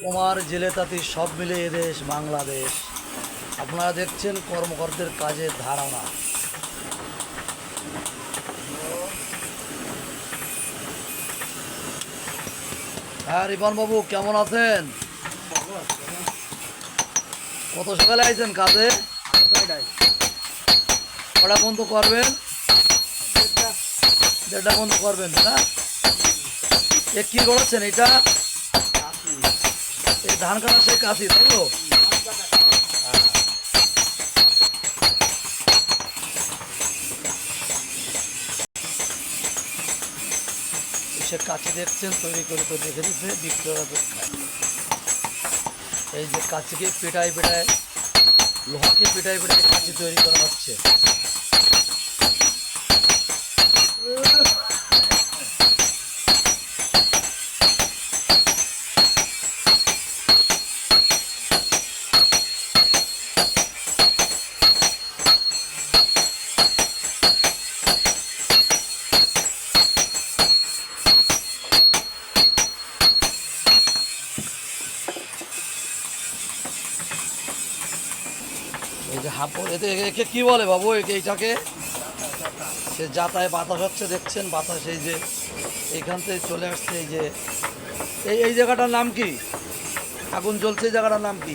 কুমার জেলে তাঁতি সব মিলে এদেশ বাংলাদেশ। আপনারা দেখছেন কর্মকর্তাদের কাজের ধারণা। হ্যাঁ রিপন বাবু, কেমন আছেন? কত সকালে আইছেন কাজে? কটা বন্ধ করবেন? 1:30 বন্ধ করবেন না? এ কি করেছেন এটা? এই ধান কাটা সেই কাশি, তাই তো? সে কাঁচি দেখছেন তৈরি করে তো দেখে দিচ্ছে বিক্রয় অপেক্ষায়। এই যে কাঁচিকে পেটায় পেটায়, লোহাকে পেটায় পেটায় কাঁচি তৈরি করা হচ্ছে। এই যে এতে একে কি বলে বাবু? এইটাকে সে যাতায় বাতাস হচ্ছে দেখছেন, বাতাস এই যে এইখান থেকে চলে আসছে। এই যে এই জায়গাটার নাম কি? আগুন জ্বলছে, এই জায়গাটার নাম কি?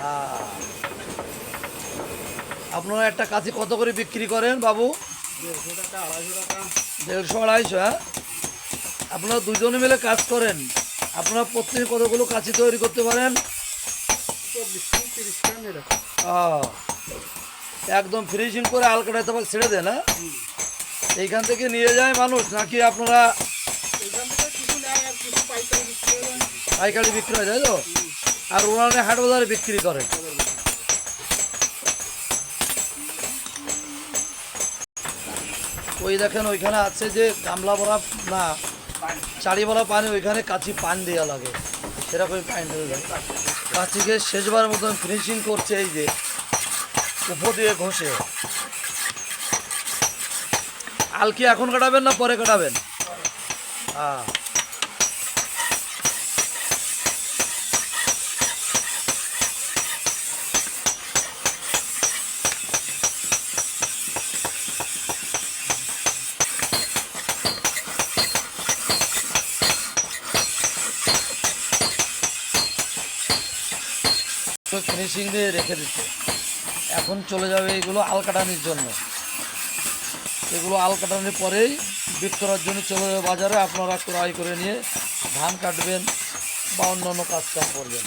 আহ, আপনারা একটা কাঁচি কত করে বিক্রি করেন বাবু? 150-250। হ্যাঁ, আপনারা দুজনে মিলে কাজ করেন, আপনারা প্রত্যেক কতগুলো কাঁচি তৈরি করতে পারেন? একদম ফিনিশিং করে আলকাটা তারপর ছেড়ে দেন। হ্যাঁ, এইখান থেকে নিয়ে যায় মানুষ নাকি আপনারা পাইকারি বিক্রি হয়, তাই তো? আর ওনারা হাট বাজারে বিক্রি করেন। ওই দেখেন ওইখানে আছে যে গামলা ভরা না চারি ভরা পানি, ওইখানে কাঁচি পান দেওয়া লাগে, সেরকম পানি দেওয়া যায়। কাঁচিকে শেষবার মতন ফিনিশিং করছে এই যে উপর দিয়ে ঘষে। আল কি এখন কাটাবেন না পরে কাটাবেন? হ্যাঁ, ফিনিশিং দিয়ে রেখে দিচ্ছে। এখন চলে যাবে এগুলো আল কাটানির জন্য। এগুলো আল কাটানোর পরেই বিক্রয়ের জন্য চলে যাবে বাজারে। আপনারা ক্রয় করে নিয়ে ধান কাটবেন বা অন্যান্য কাজ কাম করবেন।